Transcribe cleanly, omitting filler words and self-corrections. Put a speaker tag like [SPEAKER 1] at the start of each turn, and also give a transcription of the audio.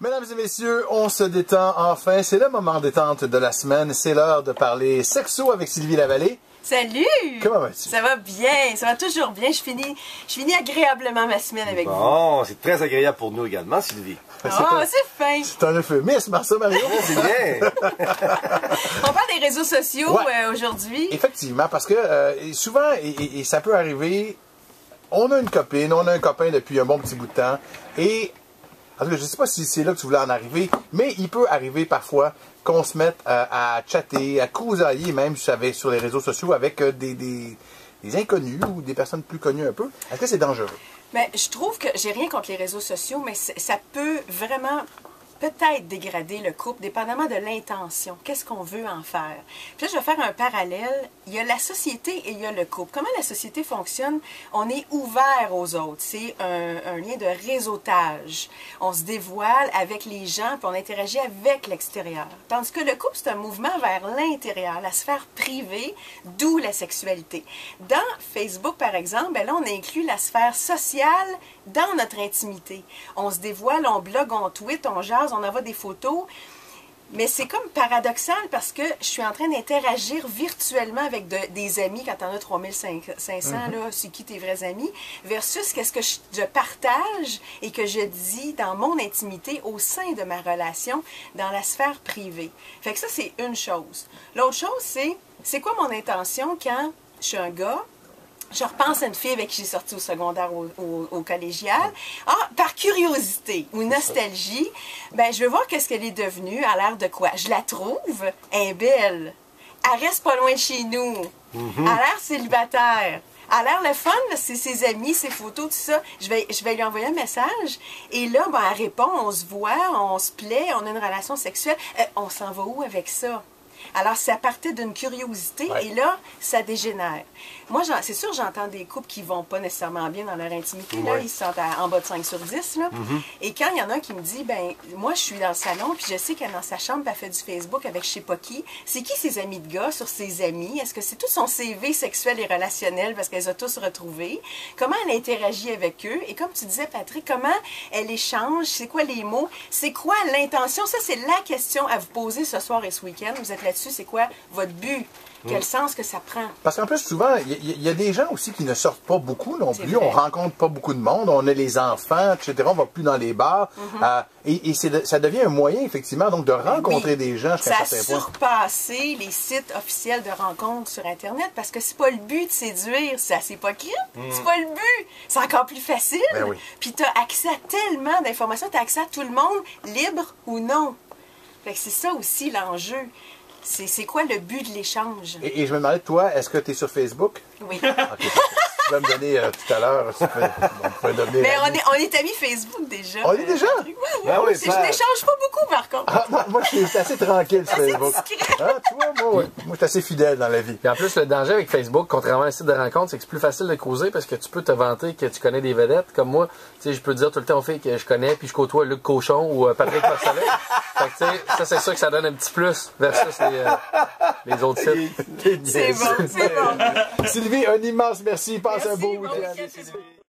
[SPEAKER 1] Mesdames et messieurs, on se détend enfin. C'est le moment détente de la semaine. C'est l'heure de parler sexo avec Sylvie Lavallée.
[SPEAKER 2] Salut!
[SPEAKER 1] Comment vas-tu?
[SPEAKER 2] Ça va bien, ça va toujours bien. Je finis agréablement ma semaine avec vous.
[SPEAKER 3] Bon, c'est très agréable pour nous également, Sylvie.
[SPEAKER 2] Oh, c'est fin!
[SPEAKER 1] C'est un euphémisme, Marceau Mario.
[SPEAKER 3] C'est bien!
[SPEAKER 2] On parle des réseaux sociaux
[SPEAKER 1] Ouais.
[SPEAKER 2] aujourd'hui.
[SPEAKER 1] Effectivement, parce que souvent, et ça peut arriver, on a une copine, on a un copain depuis un bon petit bout de temps, et en tout cas, je ne sais pas si c'est là que tu voulais en arriver, mais il peut arriver parfois qu'on se mette à chatter, à causailler même sur les réseaux sociaux avec des inconnus ou des personnes plus connues un peu. Est-ce que c'est dangereux?
[SPEAKER 2] Mais je trouve que j'ai rien contre les réseaux sociaux, mais ça peut vraiment peut-être dégrader le couple, dépendamment de l'intention. Qu'est-ce qu'on veut en faire? Puis là, je vais faire un parallèle. Il y a la société et il y a le couple. Comment la société fonctionne? On est ouvert aux autres. C'est un lien de réseautage. On se dévoile avec les gens, puis on interagit avec l'extérieur. Tandis que le couple, c'est un mouvement vers l'intérieur, la sphère privée, d'où la sexualité. Dans Facebook, par exemple, ben là, on inclut la sphère sociale dans notre intimité. On se dévoile, on blogue, on tweet, on jase, on envoie des photos. Mais c'est comme paradoxal parce que je suis en train d'interagir virtuellement avec des amis quand t'en as 3500, là, c'est qui tes vrais amis, versus qu'est-ce que je partage et que je dis dans mon intimité au sein de ma relation, dans la sphère privée. Fait que ça, c'est une chose. L'autre chose, c'est quoi mon intention quand je suis un gars? Je repense à une fille avec qui j'ai sorti au secondaire, au collégial. Ah, par curiosité ou nostalgie, ben, je veux voir qu'est-ce qu'elle est devenue, à l'air de quoi. Je la trouve, elle est belle. Elle reste pas loin de chez nous. Elle a l'air célibataire. Elle a l'air le fun, c'est ses amis, ses photos, tout ça. Je vais lui envoyer un message. Et là, ben, elle répond, on se voit, on se plaît, on a une relation sexuelle. On s'en va où avec ça? Alors, ça partait d'une curiosité et là, ça dégénère. Moi, c'est sûr, j'entends des couples qui vont pas nécessairement bien dans leur intimité. Là, ils se sentent en bas de 5 sur 10. Là. Et quand il y en a un qui me dit, ben moi, je suis dans le salon, puis je sais qu'elle est dans sa chambre, puis elle fait du Facebook avec je sais pas qui. C'est qui ses amis de gars sur ses amis? Est-ce que c'est tout son CV sexuel et relationnel parce qu'elle les a tous retrouvés? Comment elle interagit avec eux? Et comme tu disais, Patrick, comment elle échange? C'est quoi les mots? C'est quoi l'intention? Ça, c'est la question à vous poser ce soir et ce week-end. Vous êtes là-dessus, c'est quoi votre but? Quel sens que ça prend? Parce qu'en plus, souvent,
[SPEAKER 1] il y a des gens aussi qui ne sortent pas beaucoup non plus. On rencontre pas beaucoup de monde. On a les enfants, etc. On va plus dans les bars. Et ça devient un moyen, effectivement, donc de rencontrer des gens jusqu'à un certain point.
[SPEAKER 2] Ça a surpassé les sites officiels de rencontres sur Internet parce que c'est pas le but de séduire. C'est assez hypocrite. C'est pas le but. C'est encore plus facile.
[SPEAKER 1] Ben oui.
[SPEAKER 2] Puis tu as accès à tellement d'informations. Tu as accès à tout le monde, libre ou non. Fait que c'est ça aussi l'enjeu. C'est quoi le but de l'échange?
[SPEAKER 1] Et je me demandais, toi, est-ce que tu es sur Facebook?
[SPEAKER 2] Oui.
[SPEAKER 1] Okay. Tu vas me donner tout à l'heure.
[SPEAKER 2] Mais on est amis Facebook déjà.
[SPEAKER 1] On est déjà?
[SPEAKER 2] Oui,
[SPEAKER 3] ben oui,
[SPEAKER 2] je n'échange pas beaucoup par contre.
[SPEAKER 1] Ah, moi, je suis assez tranquille sur Facebook. Ah, tu vois, moi, je suis assez fidèle dans la vie.
[SPEAKER 4] Et en plus, le danger avec Facebook, contrairement à un site de rencontre, c'est que c'est plus facile de causer parce que tu peux te vanter que tu connais des vedettes. Comme moi, tu sais, je peux dire tout le temps aux filles que je connais, puis je côtoie Luc Cochon ou Patrick Marcellet. Fait que, tu sais, ça, c'est sûr que ça donne un petit plus versus les autres sites.
[SPEAKER 2] C'est bon, c'est bon.
[SPEAKER 1] Sylvie, un immense merci. Passe un beau week-end.